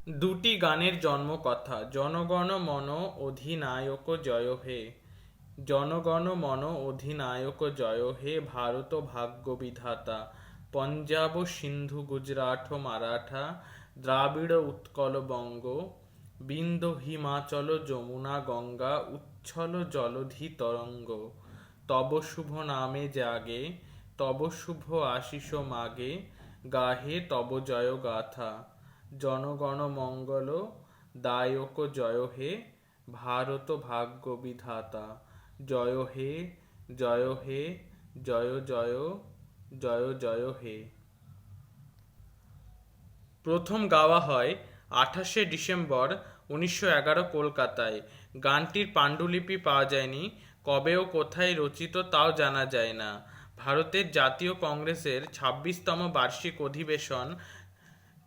দুটি গানের জন্মকথা। জনগণ মন অধিনায়ক জয় হে। জনগণ মন অধিনায়ক জয় হে, ভারত ভাগ্য বিধাতা। পঞ্জাব সিন্ধু গুজরাট মারাঠা, দ্রাবিড় উৎকল বঙ্গ, বিন্ধ্য হিমাচল যমুনা গঙ্গা, উচ্ছল জলধি তরঙ্গ। তব শুভ নামে জাগে, তব শুভ আশিস মাগে, গাহে তব জয় গাথা। জনগণ মঙ্গল দায়ক জয় হে, ভারত ভাগ্য বিধাতা। জয় হে, জয় হে, জয় জয়, জয় জয় হে। প্রথম গাওয়া হয় 28শে ডিসেম্বর 1911 কলকাতায়। গানটির পাণ্ডুলিপি পাওয়া যায়নি, কবে ও কোথায় রচিত তাও জানা যায় না। ভারতের জাতীয় কংগ্রেসের 26তম বার্ষিক অধিবেশন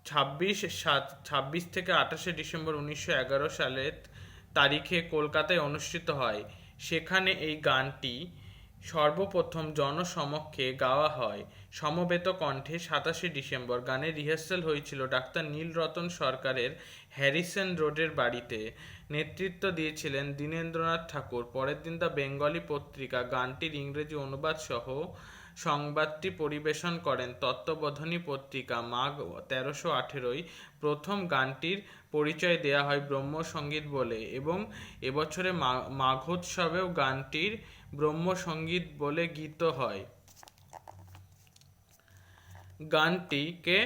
26 থেকে 28শে ডিসেম্বর 1911 সালের তারিখে কলকাতায় অনুষ্ঠিত হয়। সেখানে এই গানটি সর্বপ্রথম জনসমক্ষে গাওয়া হয় সমবেত কণ্ঠে। 27শে ডিসেম্বর গানের রিহার্সাল হয়েছিল ডাক্তার নীলরতন সরকারের হ্যারিসন রোডের বাড়িতে। নেতৃত্ব দিয়েছিলেন দীনেন্দ্রনাথ ঠাকুর। পরের দিন দ্য বেঙ্গলি পত্রিকা গানটির ইংরেজি অনুবাদ সহ সংবাদটি পরিবেশন করেন। তত্ত্ববোধিনী পত্রিকা মাঘ 1318 প্রথম গানটির পরিচয় দেয়া হয় ব্রহ্মসঙ্গীত বলে, এবং এবছরে মাঘোৎসবেও গানটির ব্রহ্মসঙ্গীত বলে গীত হয়। গানটিকে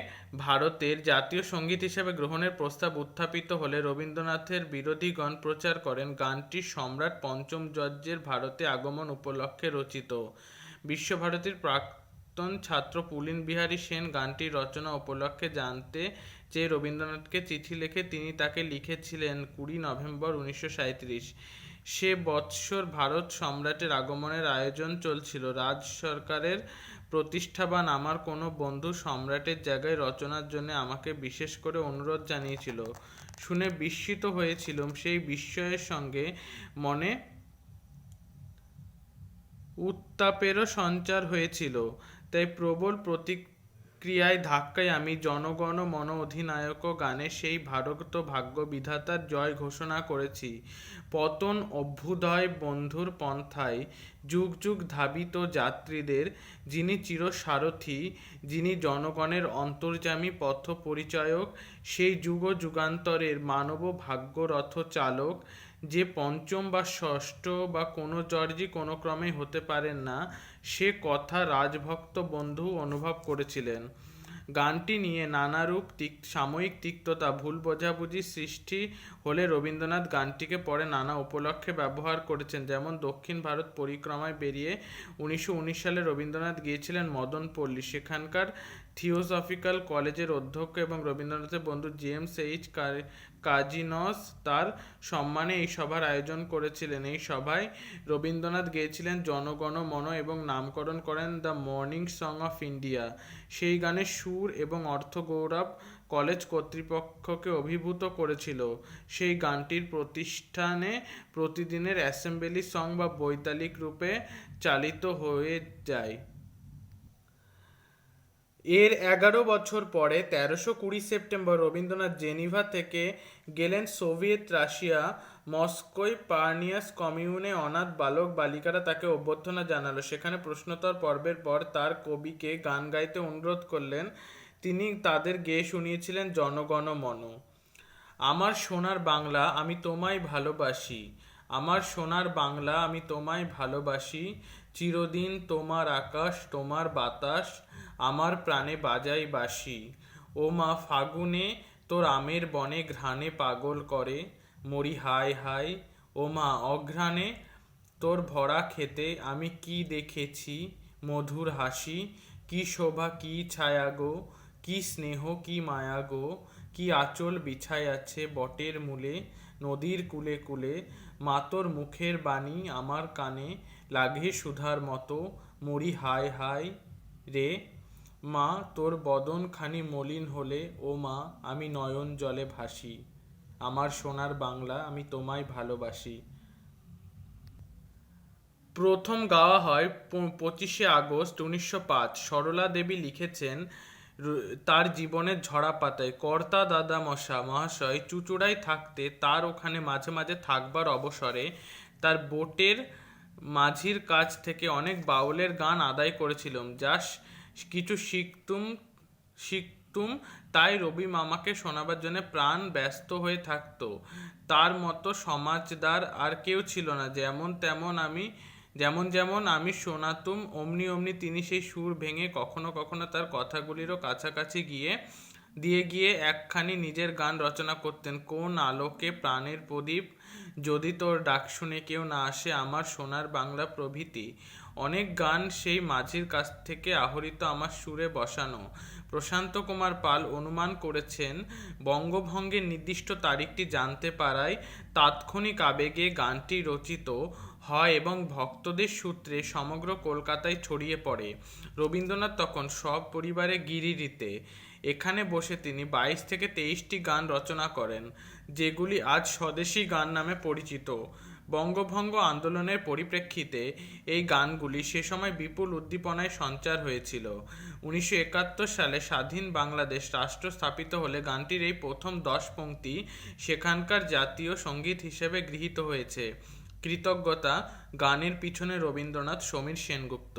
ভারতের জাতীয় সঙ্গীত হিসেবে গ্রহণের প্রস্তাব উত্থাপিত হলে রবীন্দ্রনাথের বিরোধীগণ প্রচার করেন গানটি সম্রাট পঞ্চম জর্জের ভারতে আগমন উপলক্ষে রচিত। বিশ্বভারতীর প্রাক্তন ছাত্র পুলিন বিহারী সেন গানটির রচনা উপলক্ষে জানতে চেয়ে রবীন্দ্রনাথকে চিঠি লেখে। তিনি তাকে লিখেছিলেন 20 নভেম্বর 1937। সে বৎসর ভারত সম্রাটের আগমনের আয়োজন চলছিল। রাজ সরকারের প্রতিষ্ঠাবান আমার কোনো বন্ধু সম্রাটের জায়গায় রচনার জন্য আমাকে বিশেষ করে অনুরোধ জানিয়েছিল। শুনে বিস্মিত হয়েছিলাম। সেই বিস্ময়ের সঙ্গে মনে উত্তাপেরও সঞ্চার হয়েছিল। তাই প্রবল প্রতিক্রিয়ায় ধাক্কায় আমি জনগণ মন অধিনায়ক গানে সেই ভারত ভাগ্য বিধাতার জয় ঘোষণা করেছি। পতন অভ্যুদয় বন্ধুর পন্থায় যুগ যুগ ধাবিত যাত্রীদের, যিনি চিরসারথী, যিনি জনগণের অন্তর্যামী পথ পরিচায়ক, সেই যুগ যুগান্তরের মানব ভাগ্যরথ চালক, যে পঞ্চম বা ষষ্ঠ বা কোনো জর্জই কোনো ক্রমে হতে পারেন না, সে কথা রাজভক্ত বন্ধু অনুভব করেছিলেন। গানটি নিয়ে নানারূপ সাময়িক তিক্ততা, ভুল বোঝাবুঝি সৃষ্টি হলে রবীন্দ্রনাথ গানটিকে পরে নানা উপলক্ষে ব্যবহার করেছেন। যেমন দক্ষিণ ভারত পরিক্রমায় বেরিয়ে 1919 সালে রবীন্দ্রনাথ গিয়েছিলেন মদনপল্লী। সেখানকার থিওসফিক্যাল কলেজের অধ্যক্ষ এবং রবীন্দ্রনাথের বন্ধু জেমস এইচ কাজিনস তার সম্মানে এই সভার আয়োজন করেছিলেন। এই সভায় রবীন্দ্রনাথ গেয়েছিলেন জনগণ মন এবং নামকরণ করেন the morning song of India. সেই গানের সুর এবং অর্থ গৌরব কলেজ কর্তৃপক্ষকে অভিভূত করেছিল। সেই গানটির প্রতিষ্ঠানে প্রতিদিনের অ্যাসেম্বলি সং বা বৈতালিক রূপে চালিত হয়ে যায়। এর 11 বছর পরে 1320 সেপ্টেম্বর রবীন্দ্রনাথ জেনিভা থেকে গেলেন সোভিয়েত রাশিয়া মস্কোয়। পার্নিয়াস কমিউনে অনাথ বালক বালিকারা তাকে অভ্যর্থনা জানালো। সেখানে প্রশ্নোত্তর পর্বের পর তার কবিকে গান গাইতে অনুরোধ করলেন। তিনি তাদের গেয়ে শুনিয়েছিলেন জনগণ মন। আমার সোনার বাংলা আমি তোমায় ভালোবাসি, আমার সোনার বাংলা আমি তোমায় ভালোবাসি, চিরদিন তোমার আকাশ তোমার বাতাস আমার প্রাণে বাজাই বাঁশি। ও মা ফাগুনে তোর আমের বনে ঘ্রাণে পাগল করে মরি হায় হায়। ও মা অঘ্রাণে তোর ভরা খেতে আমি কি দেখেছি মধুর হাসি। কি শোভা কি ছায়া গো, কি স্নেহ কি মায়া গো, কি আঁচল বিছায় আছে বটের মূলে নদীর কূলে কূলে। মা তোর মুখের বাণী আমার কানে লাগে সুধার মতো মরি হায় হায় রে। মা তোর বদন খানি মলিন হলে ও মা আমি নয়ন জলে ভাসি। আমার সোনার বাংলা আমি তোমায় ভালোবাসি। প্রথম গাওয়া হয় 25শে আগস্ট 1905। সরলা দেবী লিখেছেন, তার জীবনের ঝরা পাতায় কর্তা দাদা মহাশয় চুঁচুড়ায় থাকতে তার ওখানে মাঝে মাঝে থাকবার অবসরে তার বোটের মাঝির কাছ থেকে অনেক বাউলের গান আদায় করেছিলাম, যা কিছু শিখতুম। তাই রবি মামাকে শোনাবার জন্য প্রাণ ব্যস্ত হয়ে থাকতো। তার মতো সমাজদার আর কেউ ছিল না। যেমন যেমন আমি শোনাতুম অমনি অমনি তিনি সেই সুর ভেঙে কখনো কখনো তার কথাগুলিরও কাছাকাছি গিয়ে একখানি নিজের গান রচনা করতেন। কোন আলোকে প্রাণের প্রদীপ, যদি তোর ডাক শুনে কেউ না আসে, আমার সোনার বাংলা প্রভৃতি অনেক গান সেই মাঝির কাছ থেকে আহরিত আমার সুরে বসানো। প্রশান্ত কুমার পাল অনুমান করেছেন বঙ্গভঙ্গের নির্দিষ্ট তারিখটি জানতে পারায় তাৎক্ষণিক আবেগে গানটি রচিত হয় এবং ভক্তদের সূত্রে সমগ্র কলকাতায় ছড়িয়ে পড়ে। রবীন্দ্রনাথ তখন সব পরিবারে গিরিডিতে। এখানে বসে তিনি 22 থেকে 23টি গান রচনা করেন, যেগুলি আজ স্বদেশী গান নামে পরিচিত। বঙ্গভঙ্গ আন্দোলনের পরিপ্রেক্ষিতে এই গানগুলি সে সময় বিপুল উদ্দীপনায় সঞ্চার হয়েছিল। 1971 সালে স্বাধীন বাংলাদেশ রাষ্ট্র স্থাপিত হলে গানটির এই প্রথম 10 পংক্তি সেখানকার জাতীয় সঙ্গীত হিসেবে গৃহীত হয়েছে। কৃতজ্ঞতা। গানের পিছনে রবীন্দ্রনাথ। সমীর সেনগুপ্ত।